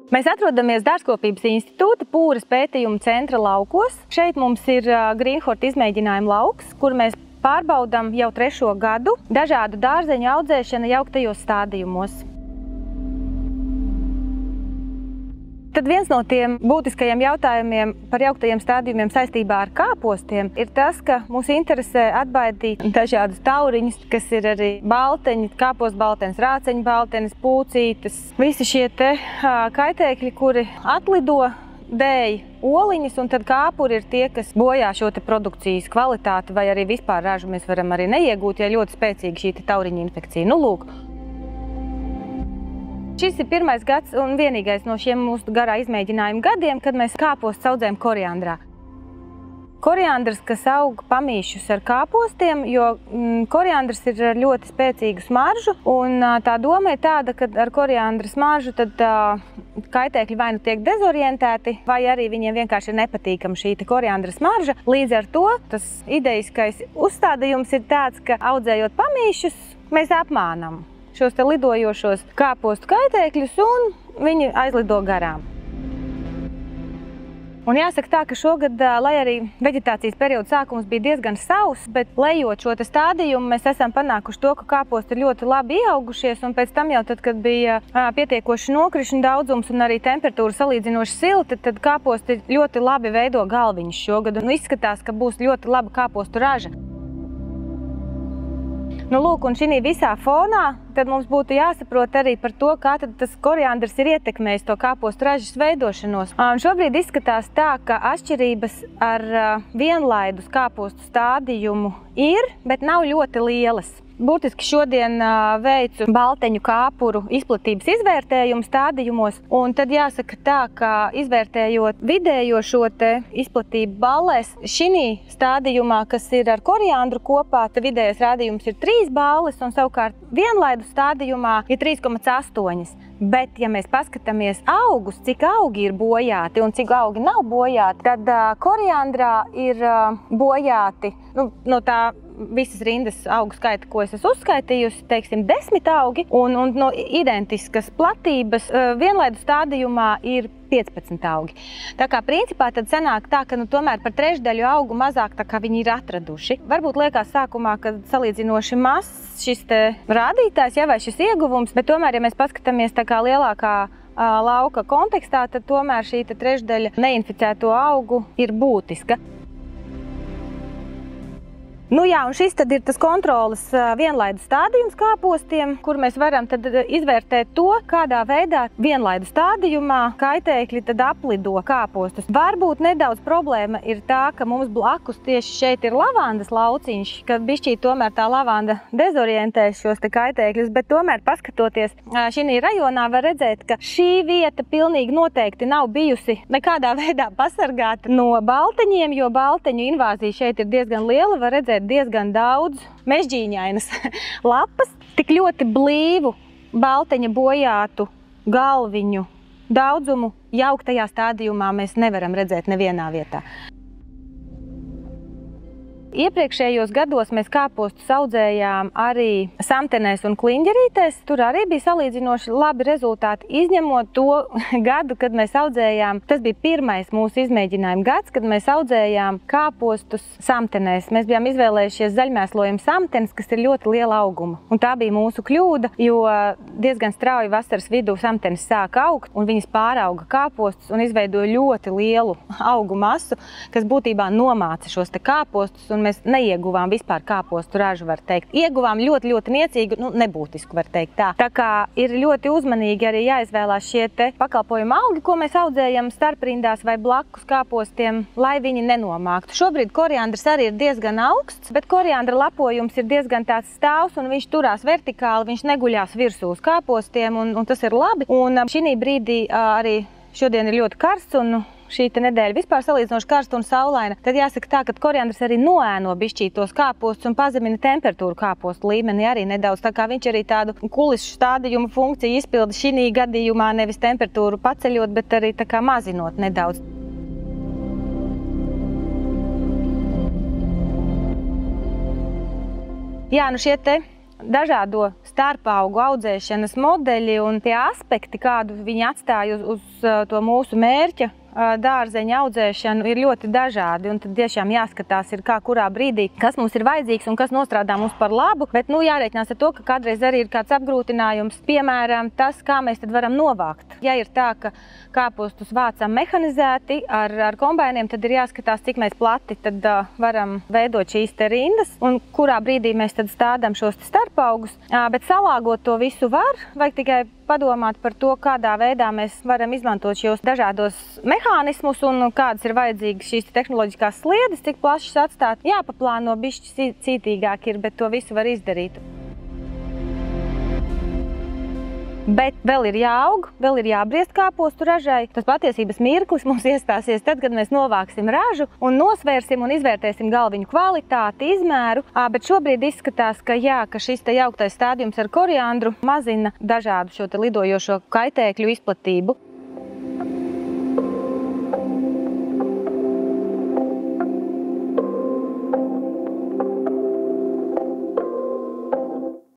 Mēs atrodamies Dārzkopības institūta Pūras pētījuma centra laukos. Šeit mums ir Grīnhorta izmēģinājuma lauks, kur mēs pārbaudam jau 3. gadu dažādu dārzeņu audzēšanu jauktajos stādījumos. Tad viens no tiem būtiskajiem jautājumiem par jauktajiem stādījumiem saistībā ar kāpostiem ir tas, ka mūs interesē atbaidīt dažādus tauriņus, kas ir arī balteņi, kāpostbaltenis, rāceņbaltenis, pūcītes. Visi šie kaitēkļi, kuri atlido, dēj oliņas, un tad kāpuri ir tie, kas bojā šo produkcijas kvalitāti vai arī vispār ražu mēs varam arī neiegūt, ja ļoti spēcīga šī tauriņa infekcija. Nu, lūk. Šis ir 1. gads un vienīgais no šiem mūsu garā izmēģinājuma gadiem, kad mēs kāpostus audzējam koriandrā. Koriandrs, kas aug pamīšus ar kāpostiem, jo koriandrs ir ar ļoti spēcīgu smaržu, un tā doma ir tāda, ka ar koriandra smaržu tad kaitēkļi vai nu tiek dezorientēti, vai arī viņiem vienkārši ir nepatīkama šī koriandra smarža. Līdz ar to tas idejiskais uzstādījums ir tāds, ka audzējot pamīšus, mēs apmānam šos lidojošos kāpostu kaitēkļus, un viņi aizlido garām. Un jāsaka tā, ka šogad, lai arī veģetācijas perioda sākums bija diezgan sauss, bet lejot šo stādījumu, mēs esam panākuši to, ka kāposti ir ļoti labi ieaugušies, un pēc tam jau tad, kad bija pietiekoši nokrišņu daudzums un arī temperatūra salīdzinoši silta, tad kāposti ļoti labi veido galviņus šogad, un izskatās, ka būs ļoti laba kāpostu raža. Nu, lūk, un šī visā fonā tad mums būtu jāsaprot arī par to, kā tad tas koriandrs ir ietekmējis to kāpostu ražas veidošanos. Un šobrīd izskatās tā, ka atšķirības ar vienlaidus kāpostu stādījumu ir, bet nav ļoti lielas. Būtiski šodien veicu balteņu kāpuru izplatības izvērtējumu stādījumos, un tad jāsaka tā, ka izvērtējot vidējo šo izplatību ballēs, šī stādījumā, kas ir ar koriandru kopā, tad vidējais rādījums ir 3 balles, un savukārt vienlaidu stādījumā ir 3,8. Bet, ja mēs paskatāmies augus, cik augi ir bojāti un cik augi nav bojāti, tad koriandrā ir bojāti, no tā visas rindas augu skaita, ko es esmu uzskaitījusi, teiksim, 10 augi, un no identiskas platības vienlaidu stādījumā ir 15 augi. Tā kā principā tad sanāk tā, ka tomēr par trešdaļu augu mazāk tā kā viņi ir atraduši. Varbūt liekas sākumā, ka salīdzinoši mazs šis rādītājs, vai šis ieguvums, bet tomēr, ja mēs paskatāmies tā kā lielākā lauka kontekstā, tad tomēr šī trešdaļa neinficēto augu ir būtiska. Nu jā, un šis tad ir tas kontroles vienlaidu stādījums kāpostiem, kur mēs varam tad izvērtēt to, kādā veidā vienlaidu stādījumā kaitēkļi tad aplido kāpostus. Varbūt nedaudz problēma ir tā, ka mums blakus tieši šeit ir lavandas lauciņš, kad bišķīt tomēr tā lavanda dezorientē šos kaitēkļus, bet tomēr paskatoties šī rajonā var redzēt, ka šī vieta pilnīgi noteikti nav bijusi nekādā veidā pasargāta no balteņiem, jo balteņu invāzija šeit ir diezgan liela, var redzēt diezgan daudz mežģīņainas lapas, tik ļoti blīvu balteņa bojātu galviņu daudzumu jauktajā stādījumā mēs nevaram redzēt nevienā vietā. Iepriekšējos gados mēs kāpostus audzējām arī samtenēs un kliņģerītēs. Tur arī bija salīdzinoši labi rezultāti, izņemot to gadu, kad mēs audzējām. Tas bija 1. mūsu izmēģinājuma gads, kad mēs audzējām kāpostus samtenēs. Mēs bijām izvēlējušies zaļmēslojumu samtenes, kas ir ļoti liela auguma. Un tā bija mūsu kļūda, jo diezgan strauji vasaras vidū samtenes sāka augt, un viņas pārauga kāpostus un izveidoja ļoti lielu augu masu, kas būtībā nomāca šos kāpostus. Un mēs neieguvām vispār kāpostu ražu, var teikt. Ieguvām ļoti, ļoti niecīgu, nebūtisku, var teikt tā. Tā kā ir ļoti uzmanīgi arī jāizvēlās šie pakalpojuma augi, ko mēs audzējam starprindās vai blakus kāpostiem, lai viņi nenomāktu. Šobrīd koriandrs arī ir diezgan augsts, bet koriandra lapojums ir diezgan tāds stāvs, un viņš turās vertikāli, viņš neguļās virsū uz kāpostiem, un tas ir labi. Un šī brīdī arī šodien ir ļoti karsts, un šī nedēļa vispār salīdzinoši karsta un saulaina, tad jāsaka tā, ka koriandrs arī noēno bišķīt tos kāpostus un pazemina temperatūru kāpostu līmeni arī nedaudz. Tā kā viņš arī tādu kulišu stādījumu funkciju izpilda šī gadījumā, nevis temperatūru paceļot, bet arī tā kā mazinot nedaudz. Jā, šie dažādo starpaugu audzēšanas modeļi un tie aspekti, kādu viņi atstāja uz to mūsu mērķa dārzeņa audzēšanu, ir ļoti dažādi. Un tad tiešām jāskatās, kā kurā brīdī, kas mums ir vajadzīgs un kas nostrādā mums par labu. Bet jārēķinās ar to, ka kādreiz arī ir kāds apgrūtinājums, piemēram, tas, kā mēs tad varam novākt. Ja ir tā, ka kāpostus vācam mehanizēti ar kombainiem, tad ir jāskatās, cik mēs plati tad varam veidot šīs te rindas un kurā brīdī mēs tad stādām šos starpaugus. Bet salāgot to visu vajag tikai padomāt par to, kādā veidā mēs varam izmantot šos dažādos mehānismus un kādas ir vajadzīgas šīs tehnoloģiskās sliedes, cik plašas atstāt. Jāpaplāno bišķi cītīgāk ir, bet to visu var izdarīt. Bet vēl ir jāaug, vēl ir jābriest kāpostu ražai. Tas patiesības mirklis mums iestāsies tad, kad mēs novāksim ražu un nosvērsim un izvērtēsim galviņu kvalitāti, izmēru. Bet šobrīd izskatās, ka šis te jauktais stādījums ar koriandru mazina dažādu šo te lidojošo kaitēkļu izplatību.